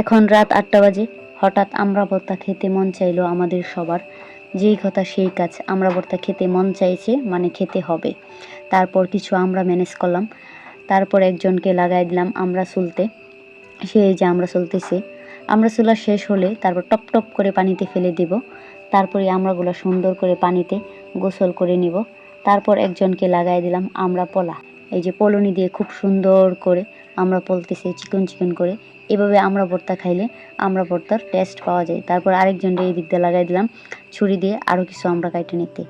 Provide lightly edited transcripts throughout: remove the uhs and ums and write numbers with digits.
এখন রাত ৮টা বাজে। হঠাৎ আমড়া ভর্তা খেতে মন চাইলো আমাদের সবার। যেই কথা সেই কাজ, আমড়া ভর্তা খেতে মন চাইছে মানে খেতে হবে। তারপর কিছু আমরা ম্যানেজ করলাম। তারপর একজনকে লাগাই দিলাম আমরা চুলতে। সে এই যে আমরা চলতেছে। আমরা চুলা শেষ হলে তারপর টপ টপ করে পানিতে ফেলে দেব। তারপরে আমড়াগুলো সুন্দর করে পানিতে গোসল করে নিব। তারপর একজনকে লাগাই দিলাম আমরা পলা। এই যে পলনি দিয়ে খুব সুন্দর করে আমরা পলতেছি চিকন চিকন করে। এভাবে আমড়া ভর্তা খাইলে আমড়া ভর্তার টেস্ট পাওয়া যায়। তারপর আরেকজনকে এই দিক দিয়ে লাগাই দিলাম ছুরি দিয়ে আরও কিছু আমড়া কাইটে নিতে।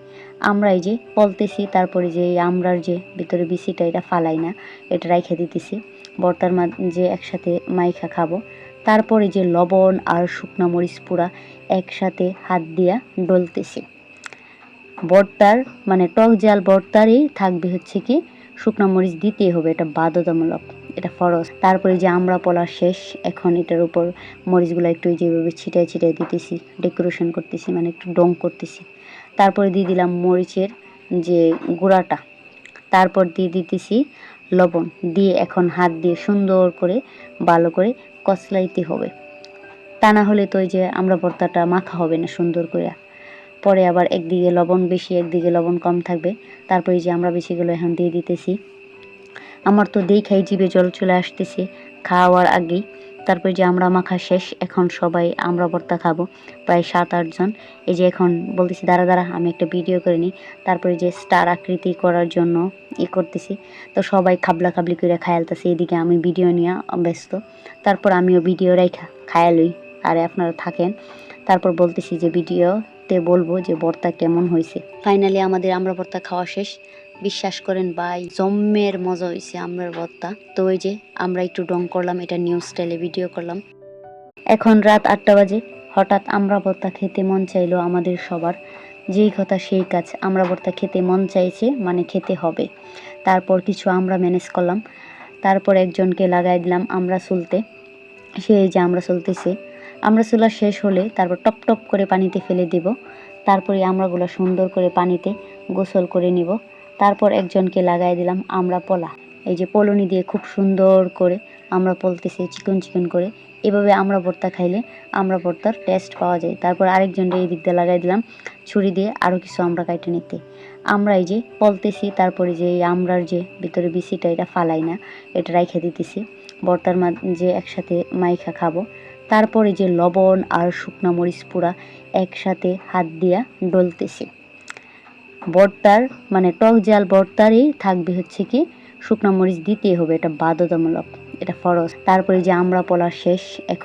আমরা এই যে পলতেছি, তারপরে যে এই আমড়ার যে ভিতরে বিচিটা এটা ফালাই না, এটা রাইখে দিতেছি ভর্তার মাঝে একসাথে মাইখা খাবো। তারপরে যে লবণ আর শুকনা মরিচ পুরা একসাথে হাত দিয়া ডলতেছি। ভর্তার মানে টক ঝাল ভর্তারই থাকবে হচ্ছে কি শুকনা মরিচ দিতেই হবে, এটা বাধ্যতামূলক, এটা ফরজ। তারপরে যে আমরা পলা শেষ, এখন এটার উপর মরিচগুলো একটু যেভাবে ছিটাই ছিটাই দিতেছি, ডেকোরেশন করতেছি মানে একটু ডং করতেছি। তারপরে দিয়ে দিলাম মরিচের যে গুঁড়াটা, তারপর দিয়ে দিতেছি লবণ, দিয়ে এখন হাত দিয়ে সুন্দর করে ভালো করে কচলাইতে হবে। তা না হলে তো ওই যে আমরা ভর্তাটা মাখা হবে না সুন্দর করে। পরে আবার একদিকে লবণ বেশি একদিকে লবণ কম থাকবে। তারপরে যে আমরা বেশিগুলো এখন দিয়ে দিতেছি। আমার তো দেখাই জিভে জল চলে আসতেছে খাওয়ার আগেই। তারপরে যে আমরা মাখা শেষ, এখন সবাই আমরা ভর্তা খাবো, প্রায় 7-8 জন। এই যে এখন বলতেছি দাঁড়া আমি একটা ভিডিও করে নিই। তারপরে যে স্টার আকৃতি করার জন্য করতেছি, তো সবাই খাবলা খাবলি করে খায়ালতেছে, এদিকে আমি ভিডিও নিয়ে ব্যস্ত। তারপর আমিও ভিডিও রাইখা খায়ালই, আরে আপনারা থাকেন। তারপর বলতেছি যে ভিডিওতে বলবো যে ভর্তা কেমন হয়েছে। ফাইনালি আমাদের আমরা ভর্তা খাওয়া শেষ। বিশ্বাস করেন ভাই, জম্মের মজা হয়েছে আমরার ভর্তা। তো ওই যে আমরা একটু ডং করলাম, এটা নিউ স্টাইলে ভিডিও করলাম। এখন রাত 8টা বাজে। হঠাৎ আমরা ভর্তা খেতে মন চাইলো আমাদের সবার। যেই কথা সেই কাজ, আমরা ভর্তা খেতে মন চাইছে মানে খেতে হবে। তারপর কিছু আমরা ম্যানেজ করলাম। তারপর একজনকে লাগাই দিলাম আমরা চুলতে। সে এই যে আমরা চলতেছে। আমরা চুলা শেষ হলে তারপর টপ টপ করে পানিতে ফেলে দেব। তারপরে আমড়াগুলো সুন্দর করে পানিতে গোসল করে নিব। তারপর একজনকে লাগাই দিলাম আমরা পলা। এই যে পলনি দিয়ে খুব সুন্দর করে আমরা পলতেছি চিকন চিকন করে। এভাবে আমরা ভর্তা খাইলে আমরা ভর্তার টেস্ট পাওয়া যায়। তারপর আরেকজনকে এই দিক দিয়ে লাগাই দিলাম ছুরি দিয়ে আরও কিছু আমরা কাইটে নিতে। আমরা এই যে পলতেছি, তারপরে যে এই আমড়ার যে ভিতরে বিচিটা এটা ফালাই না, এটা রাইখে দিতেছি ভর্তার মাঝে একসাথে মাইখা খাবো। তারপরে যে লবণ আর শুকনা মরিচ পুরা একসাথে হাত দিয়া ডলতেছি। ভর্তার মানে টক ঝাল ভর্তারই থাকবে হচ্ছে কি শুকনা মরিচ দিতেই হবে, এটা বাধ্যতামূলক, এটা ফরজ। তারপরে যে আমরা পলা শেষ, এখন